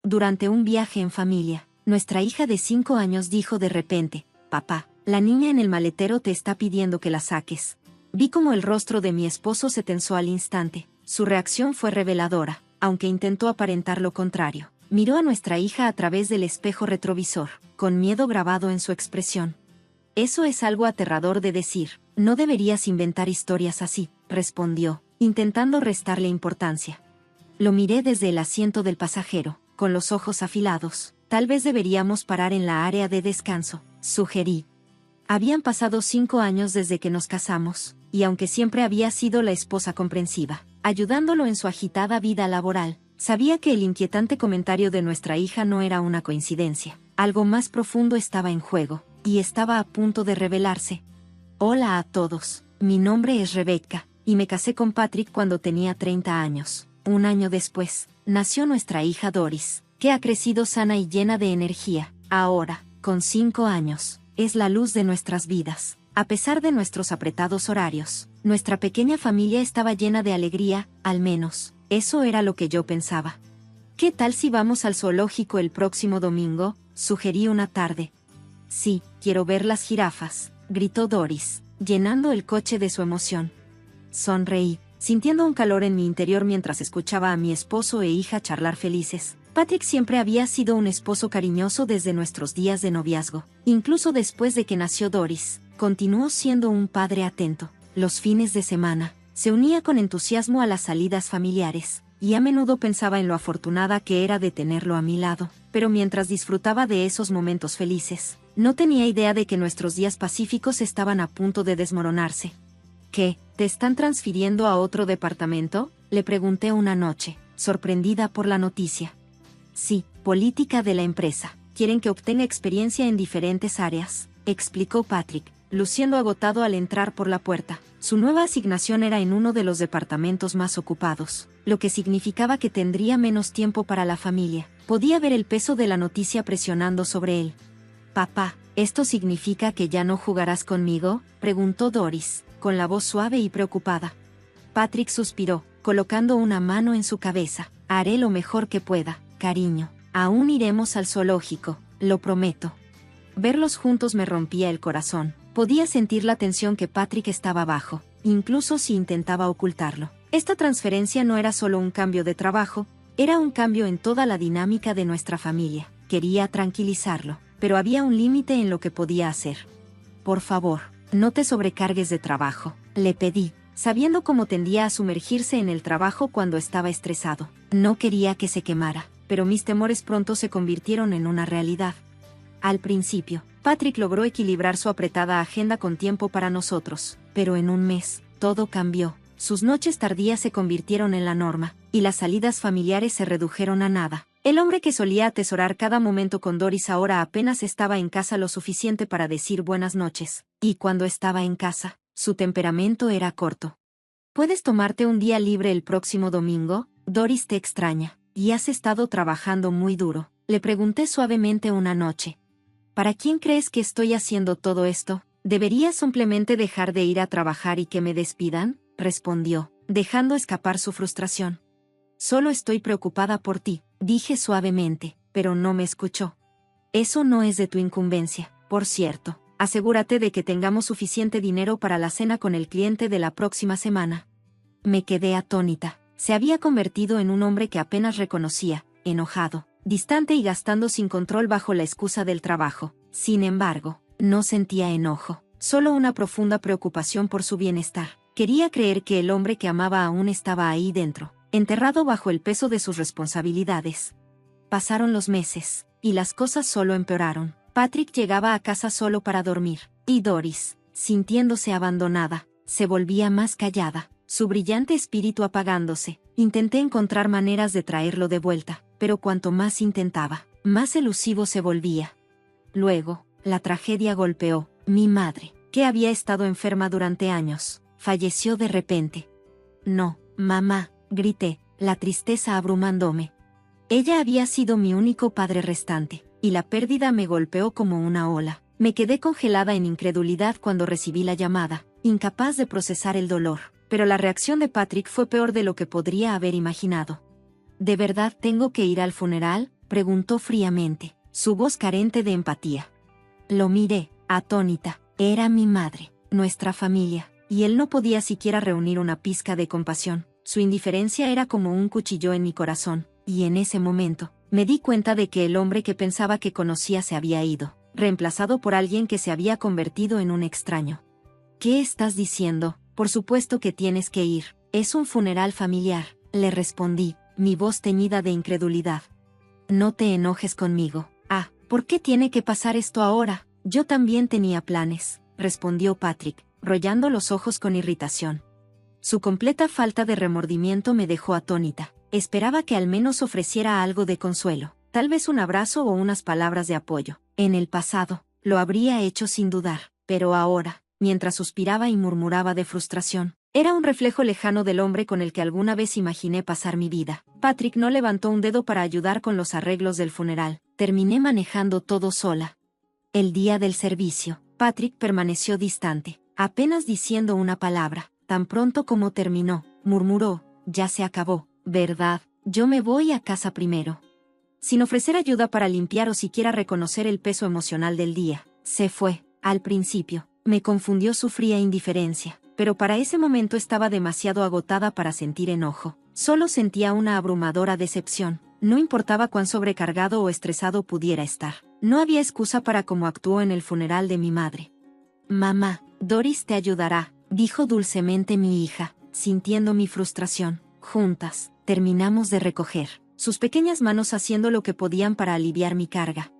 durante un viaje en familia, nuestra hija de 5 años dijo de repente: «Papá, la niña en el maletero te está pidiendo que la saques». Vi cómo el rostro de mi esposo se tensó al instante. Su reacción fue reveladora, aunque intentó aparentar lo contrario. Miró a nuestra hija a través del espejo retrovisor, con miedo grabado en su expresión. «Eso es algo aterrador de decir. No deberías inventar historias así», respondió, intentando restarle importancia. Lo miré desde el asiento del pasajero, con los ojos afilados. «Tal vez deberíamos parar en la área de descanso», sugerí. Habían pasado 5 años desde que nos casamos, y aunque siempre había sido la esposa comprensiva, ayudándolo en su agitada vida laboral, sabía que el inquietante comentario de nuestra hija no era una coincidencia. Algo más profundo estaba en juego, y estaba a punto de revelarse. «Hola a todos, mi nombre es Rebecca, y me casé con Patrick cuando tenía 30 años. Un año después, nació nuestra hija Doris, que ha crecido sana y llena de energía. Ahora, con 5 años, es la luz de nuestras vidas. A pesar de nuestros apretados horarios, nuestra pequeña familia estaba llena de alegría, al menos, eso era lo que yo pensaba». «¿Qué tal si vamos al zoológico el próximo domingo?», sugerí una tarde. «Sí, quiero ver las jirafas», gritó Doris, llenando el coche de su emoción. Sonreí, sintiendo un calor en mi interior mientras escuchaba a mi esposo e hija charlar felices. Patrick siempre había sido un esposo cariñoso desde nuestros días de noviazgo. Incluso después de que nació Doris, continuó siendo un padre atento. Los fines de semana, se unía con entusiasmo a las salidas familiares, y a menudo pensaba en lo afortunada que era de tenerlo a mi lado. Pero mientras disfrutaba de esos momentos felices, no tenía idea de que nuestros días pacíficos estaban a punto de desmoronarse. «¿Qué, te están transfiriendo a otro departamento?», le pregunté una noche, sorprendida por la noticia. «Sí, política de la empresa. Quieren que obtenga experiencia en diferentes áreas», explicó Patrick, luciendo agotado al entrar por la puerta. Su nueva asignación era en uno de los departamentos más ocupados, lo que significaba que tendría menos tiempo para la familia. Podía ver el peso de la noticia presionando sobre él. «Papá, ¿esto significa que ya no jugarás conmigo?», preguntó Doris, con la voz suave y preocupada. Patrick suspiró, colocando una mano en su cabeza. «Haré lo mejor que pueda, cariño. Aún iremos al zoológico, lo prometo». Verlos juntos me rompía el corazón. Podía sentir la tensión que Patrick estaba bajo, incluso si intentaba ocultarlo. Esta transferencia no era solo un cambio de trabajo, era un cambio en toda la dinámica de nuestra familia. Quería tranquilizarlo, pero había un límite en lo que podía hacer. «Por favor, no te sobrecargues de trabajo», le pedí, sabiendo cómo tendía a sumergirse en el trabajo cuando estaba estresado. No quería que se quemara, pero mis temores pronto se convirtieron en una realidad. Al principio, Patrick logró equilibrar su apretada agenda con tiempo para nosotros, pero en un mes, todo cambió. Sus noches tardías se convirtieron en la norma, y las salidas familiares se redujeron a nada. El hombre que solía atesorar cada momento con Doris ahora apenas estaba en casa lo suficiente para decir buenas noches, y cuando estaba en casa, su temperamento era corto. «¿Puedes tomarte un día libre el próximo domingo? Doris te extraña, y has estado trabajando muy duro», le pregunté suavemente una noche. «¿Para quién crees que estoy haciendo todo esto? ¿Debería simplemente dejar de ir a trabajar y que me despidan?», respondió, dejando escapar su frustración. «Solo estoy preocupada por ti», dije suavemente, pero no me escuchó. «Eso no es de tu incumbencia, por cierto. Asegúrate de que tengamos suficiente dinero para la cena con el cliente de la próxima semana». Me quedé atónita. Se había convertido en un hombre que apenas reconocía, enojado, distante y gastando sin control bajo la excusa del trabajo. Sin embargo, no sentía enojo, solo una profunda preocupación por su bienestar. Quería creer que el hombre que amaba aún estaba ahí dentro, enterrado bajo el peso de sus responsabilidades. Pasaron los meses, y las cosas solo empeoraron. Patrick llegaba a casa solo para dormir, y Doris, sintiéndose abandonada, se volvía más callada, su brillante espíritu apagándose. Intenté encontrar maneras de traerlo de vuelta, pero cuanto más intentaba, más elusivo se volvía. Luego, la tragedia golpeó. Mi madre, que había estado enferma durante años, falleció de repente. «No, mamá», grité, la tristeza abrumándome. Ella había sido mi único padre restante, y la pérdida me golpeó como una ola. Me quedé congelada en incredulidad cuando recibí la llamada, incapaz de procesar el dolor, pero la reacción de Patrick fue peor de lo que podría haber imaginado. «¿De verdad tengo que ir al funeral?», preguntó fríamente, su voz carente de empatía. Lo miré, atónita. Era mi madre, nuestra familia, y él no podía siquiera reunir una pizca de compasión. Su indiferencia era como un cuchillo en mi corazón, y en ese momento, me di cuenta de que el hombre que pensaba que conocía se había ido, reemplazado por alguien que se había convertido en un extraño. ¿Qué estás diciendo? Por supuesto que tienes que ir. Es un funeral familiar, le respondí, mi voz teñida de incredulidad. No te enojes conmigo. Ah, ¿por qué tiene que pasar esto ahora? Yo también tenía planes, respondió Patrick, rollando los ojos con irritación. Su completa falta de remordimiento me dejó atónita. Esperaba que al menos ofreciera algo de consuelo, tal vez un abrazo o unas palabras de apoyo. En el pasado, lo habría hecho sin dudar, pero ahora, mientras suspiraba y murmuraba de frustración, era un reflejo lejano del hombre con el que alguna vez imaginé pasar mi vida. Patrick no levantó un dedo para ayudar con los arreglos del funeral. Terminé manejando todo sola. El día del servicio, Patrick permaneció distante, apenas diciendo una palabra. Tan pronto como terminó, murmuró, ya se acabó, ¿verdad? Yo me voy a casa primero. Sin ofrecer ayuda para limpiar o siquiera reconocer el peso emocional del día, se fue. Al principio, me confundió su fría indiferencia, pero para ese momento estaba demasiado agotada para sentir enojo. Solo sentía una abrumadora decepción. No importaba cuán sobrecargado o estresado pudiera estar. No había excusa para cómo actuó en el funeral de mi madre. Mamá, Doris te ayudará, dijo dulcemente mi hija, sintiendo mi frustración. Juntas, terminamos de recoger, sus pequeñas manos haciendo lo que podían para aliviar mi carga.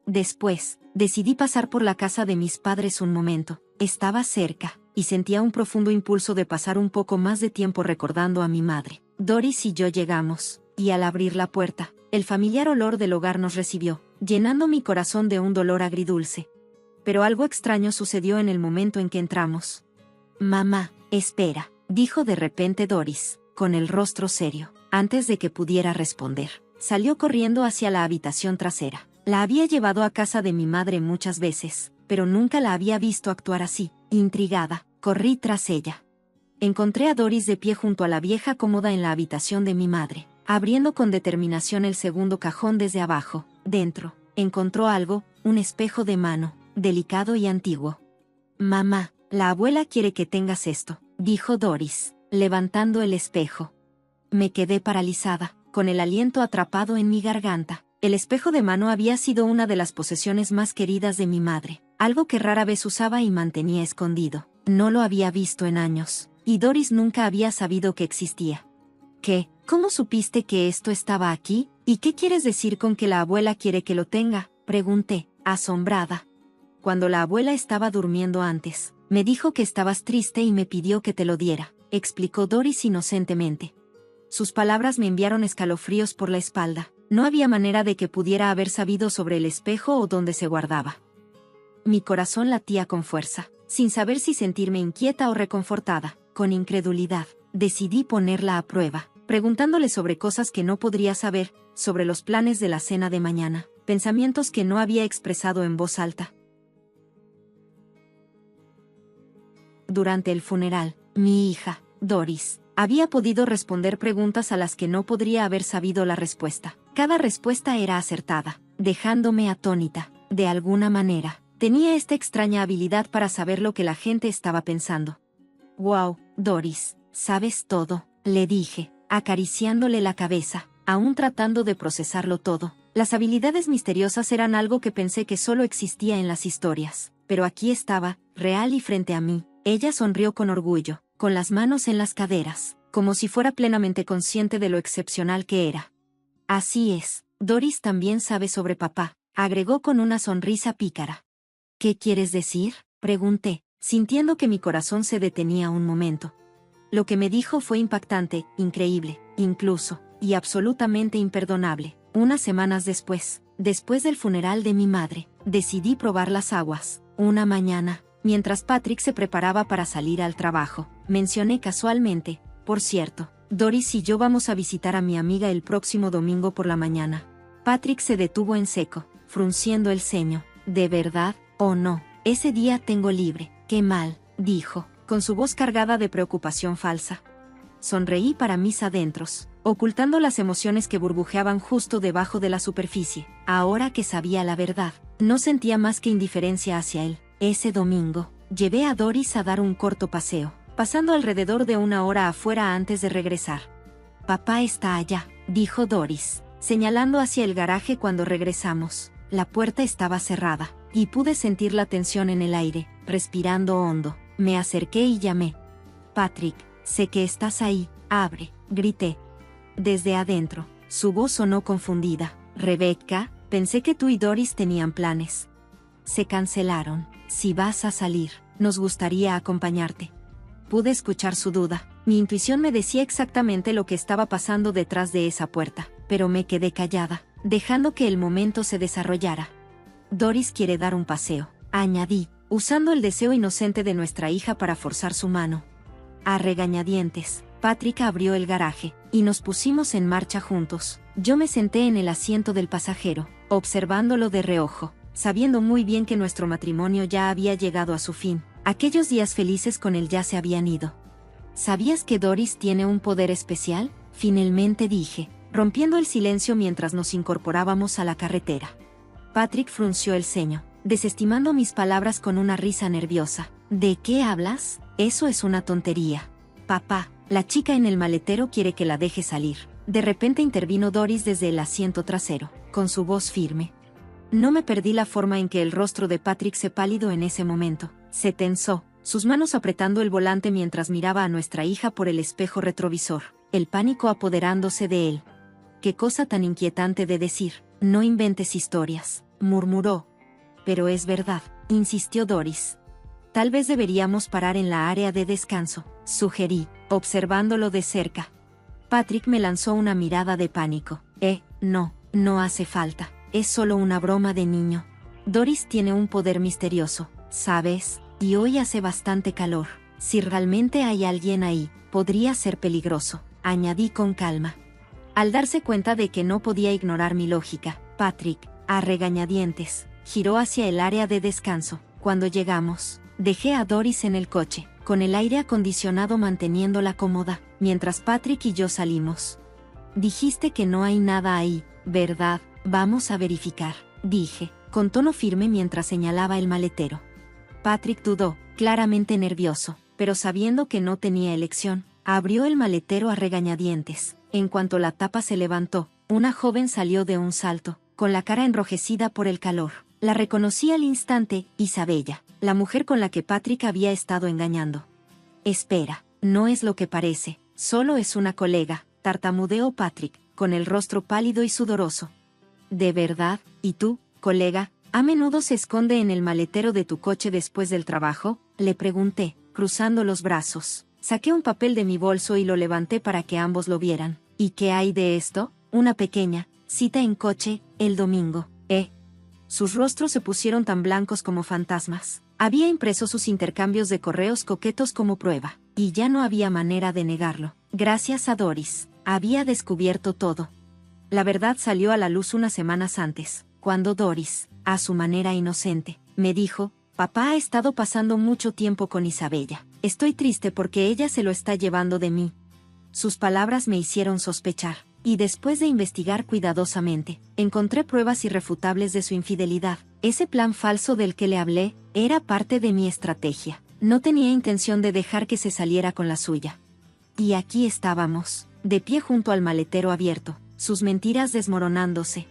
Después, decidí pasar por la casa de mis padres un momento. Estaba cerca, y sentía un profundo impulso de pasar un poco más de tiempo recordando a mi madre. Doris y yo llegamos, y al abrir la puerta, el familiar olor del hogar nos recibió, llenando mi corazón de un dolor agridulce. Pero algo extraño sucedió en el momento en que entramos. Mamá, espera, dijo de repente Doris, con el rostro serio. Antes de que pudiera responder, salió corriendo hacia la habitación trasera. La había llevado a casa de mi madre muchas veces, pero nunca la había visto actuar así. Intrigada, corrí tras ella. Encontré a Doris de pie junto a la vieja cómoda en la habitación de mi madre, abriendo con determinación el segundo cajón desde abajo. Dentro, encontró algo, un espejo de mano, delicado y antiguo. Mamá, la abuela quiere que tengas esto, dijo Doris, levantando el espejo. Me quedé paralizada, con el aliento atrapado en mi garganta. El espejo de mano había sido una de las posesiones más queridas de mi madre, algo que rara vez usaba y mantenía escondido. No lo había visto en años, y Doris nunca había sabido que existía. ¿Qué? ¿Cómo supiste que esto estaba aquí? ¿Y qué quieres decir con que la abuela quiere que lo tenga? Pregunté, asombrada. Cuando la abuela estaba durmiendo antes, me dijo que estabas triste y me pidió que te lo diera, explicó Doris inocentemente. Sus palabras me enviaron escalofríos por la espalda. No había manera de que pudiera haber sabido sobre el espejo o dónde se guardaba. Mi corazón latía con fuerza, sin saber si sentirme inquieta o reconfortada. Con incredulidad, decidí ponerla a prueba, preguntándole sobre cosas que no podría saber, sobre los planes de la cena de mañana, pensamientos que no había expresado en voz alta. Durante el funeral, mi hija, Doris, había podido responder preguntas a las que no podría haber sabido la respuesta. Cada respuesta era acertada, dejándome atónita. De alguna manera, tenía esta extraña habilidad para saber lo que la gente estaba pensando. «Wow, Doris, sabes todo», le dije, acariciándole la cabeza, aún tratando de procesarlo todo. Las habilidades misteriosas eran algo que pensé que solo existía en las historias, pero aquí estaba, real y frente a mí. Ella sonrió con orgullo, con las manos en las caderas, como si fuera plenamente consciente de lo excepcional que era. Así es, Doris también sabe sobre papá, agregó con una sonrisa pícara. ¿Qué quieres decir?, pregunté, sintiendo que mi corazón se detenía un momento. Lo que me dijo fue impactante, increíble, incluso, y absolutamente imperdonable. Unas semanas después del funeral de mi madre, decidí probar las aguas. Una mañana, mientras Patrick se preparaba para salir al trabajo, mencioné casualmente, por cierto, Doris y yo vamos a visitar a mi amiga el próximo domingo por la mañana. Patrick se detuvo en seco, frunciendo el ceño. ¿De verdad, o no? Ese día tengo libre. Qué mal, dijo, con su voz cargada de preocupación falsa. Sonreí para mis adentros. ocultando las emociones que burbujeaban justo debajo de la superficie. Ahora que sabía la verdad, no sentía más que indiferencia hacia él. Ese domingo, llevé a Doris a dar un corto paseo, pasando alrededor de 1 hora afuera antes de regresar. «Papá está allá», dijo Doris, señalando hacia el garaje cuando regresamos. La puerta estaba cerrada, y pude sentir la tensión en el aire. Respirando hondo, me acerqué y llamé. «Patrick, sé que estás ahí, abre», grité. Desde adentro, su voz sonó confundida. «Rebecca, pensé que tú y Doris tenían planes». «Se cancelaron. Si vas a salir, nos gustaría acompañarte». Pude escuchar su duda. Mi intuición me decía exactamente lo que estaba pasando detrás de esa puerta, pero me quedé callada, dejando que el momento se desarrollara. «Doris quiere dar un paseo», añadí, usando el deseo inocente de nuestra hija para forzar su mano. A regañadientes, Patrick abrió el garaje, y nos pusimos en marcha juntos. Yo me senté en el asiento del pasajero, observándolo de reojo, sabiendo muy bien que nuestro matrimonio ya había llegado a su fin. Aquellos días felices con él ya se habían ido. «¿Sabías que Doris tiene un poder especial?», finalmente dije, rompiendo el silencio mientras nos incorporábamos a la carretera. Patrick frunció el ceño, desestimando mis palabras con una risa nerviosa. «¿De qué hablas? Eso es una tontería». «Papá, la chica en el maletero quiere que la deje salir». De repente intervino Doris desde el asiento trasero, con su voz firme. No me perdí la forma en que el rostro de Patrick se pálido en ese momento. Se tensó, sus manos apretando el volante mientras miraba a nuestra hija por el espejo retrovisor, el pánico apoderándose de él. «Qué cosa tan inquietante de decir, no inventes historias», murmuró. «Pero es verdad», insistió Doris. «Tal vez deberíamos parar en la área de descanso», sugerí, observándolo de cerca. Patrick me lanzó una mirada de pánico. No hace falta, es solo una broma de niño. Doris tiene un poder misterioso, ¿sabes? Y hoy hace bastante calor. Si realmente hay alguien ahí, podría ser peligroso», añadí con calma. Al darse cuenta de que no podía ignorar mi lógica, Patrick, a regañadientes, giró hacia el área de descanso. Cuando llegamos, dejé a Doris en el coche, con el aire acondicionado manteniéndola cómoda, mientras Patrick y yo salimos. «Dijiste que no hay nada ahí, ¿verdad? Vamos a verificar», dije, con tono firme mientras señalaba el maletero. Patrick dudó, claramente nervioso, pero sabiendo que no tenía elección, abrió el maletero a regañadientes. En cuanto la tapa se levantó, una joven salió de un salto, con la cara enrojecida por el calor. La reconocí al instante, Isabella, la mujer con la que Patrick había estado engañando. «Espera, no es lo que parece, solo es una colega», tartamudeó Patrick, con el rostro pálido y sudoroso. «¿De verdad? ¿Y tú, colega, a menudo se esconde en el maletero de tu coche después del trabajo?», le pregunté, cruzando los brazos. Saqué un papel de mi bolso y lo levanté para que ambos lo vieran. «¿Y qué hay de esto?». «Una pequeña cita en coche, el domingo». Sus rostros se pusieron tan blancos como fantasmas. Había impreso sus intercambios de correos coquetos como prueba, y ya no había manera de negarlo. Gracias a Doris, había descubierto todo. La verdad salió a la luz unas semanas antes, cuando Doris, a su manera inocente, me dijo: «Papá ha estado pasando mucho tiempo con Isabella. Estoy triste porque ella se lo está llevando de mí». Sus palabras me hicieron sospechar, y después de investigar cuidadosamente, encontré pruebas irrefutables de su infidelidad. Ese plan falso del que le hablé era parte de mi estrategia. No tenía intención de dejar que se saliera con la suya. Y aquí estábamos, de pie junto al maletero abierto, sus mentiras desmoronándose.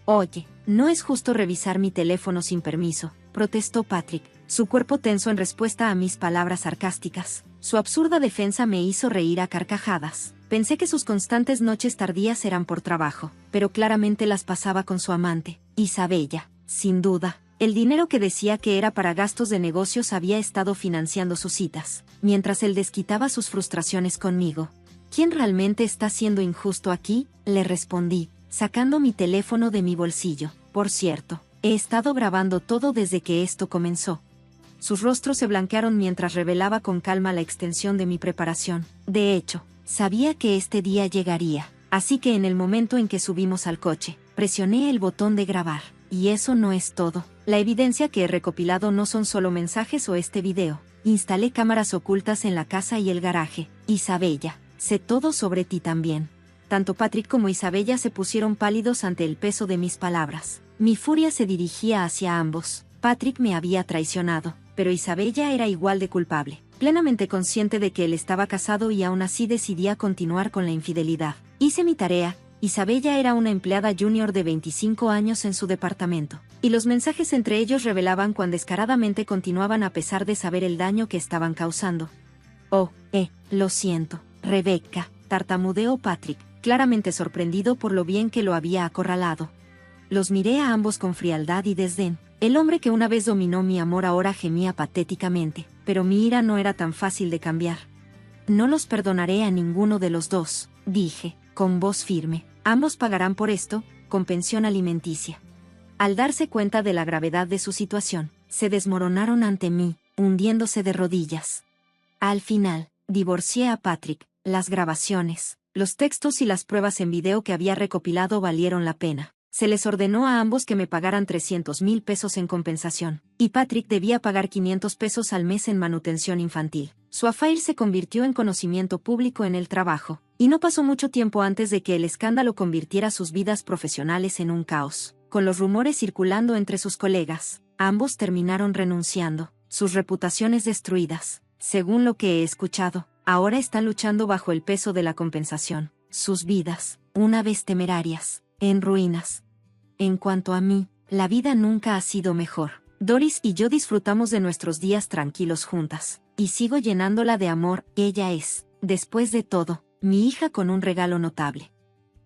«Oye, no es justo revisar mi teléfono sin permiso», protestó Patrick, su cuerpo tenso en respuesta a mis palabras sarcásticas. Su absurda defensa me hizo reír a carcajadas. Pensé que sus constantes noches tardías eran por trabajo, pero claramente las pasaba con su amante, Isabella. Sin duda, el dinero que decía que era para gastos de negocios había estado financiando sus citas, mientras él desquitaba sus frustraciones conmigo. «¿Quién realmente está siendo injusto aquí?», le respondí, sacando mi teléfono de mi bolsillo. «Por cierto, he estado grabando todo desde que esto comenzó». Sus rostros se blanquearon mientras revelaba con calma la extensión de mi preparación. De hecho, sabía que este día llegaría, así que en el momento en que subimos al coche, presioné el botón de grabar. Y eso no es todo. La evidencia que he recopilado no son solo mensajes o este video. Instalé cámaras ocultas en la casa y el garaje. Isabella, Sé todo sobre ti también. Tanto Patrick como Isabella se pusieron pálidos ante el peso de mis palabras. Mi furia se dirigía hacia ambos. Patrick me había traicionado, pero Isabella era igual de culpable. Plenamente consciente de que él estaba casado y aún así decidía continuar con la infidelidad. Hice mi tarea. Isabella era una empleada junior de 25 años en su departamento, y los mensajes entre ellos revelaban cuán descaradamente continuaban a pesar de saber el daño que estaban causando. Lo siento, Rebecca, tartamudeó Patrick, claramente sorprendido por lo bien que lo había acorralado. Los miré a ambos con frialdad y desdén. El hombre que una vez dominó mi amor ahora gemía patéticamente, pero mi ira no era tan fácil de cambiar. No los perdonaré a ninguno de los dos, dije, con voz firme. Ambos pagarán por esto, con pensión alimenticia. Al darse cuenta de la gravedad de su situación, se desmoronaron ante mí, hundiéndose de rodillas. Al final, divorcié a Patrick. Las grabaciones, los textos y las pruebas en video que había recopilado valieron la pena. Se les ordenó a ambos que me pagaran 300,000 pesos en compensación, y Patrick debía pagar 500 pesos al mes en manutención infantil. Su affair se convirtió en conocimiento público en el trabajo, y no pasó mucho tiempo antes de que el escándalo convirtiera sus vidas profesionales en un caos. Con los rumores circulando entre sus colegas, ambos terminaron renunciando, sus reputaciones destruidas. Según lo que he escuchado, ahora están luchando bajo el peso de la compensación. Sus vidas, una vez temerarias, en ruinas. En cuanto a mí, la vida nunca ha sido mejor. Doris y yo disfrutamos de nuestros días tranquilos juntas, y sigo llenándola de amor. Ella es, después de todo, mi hija con un regalo notable.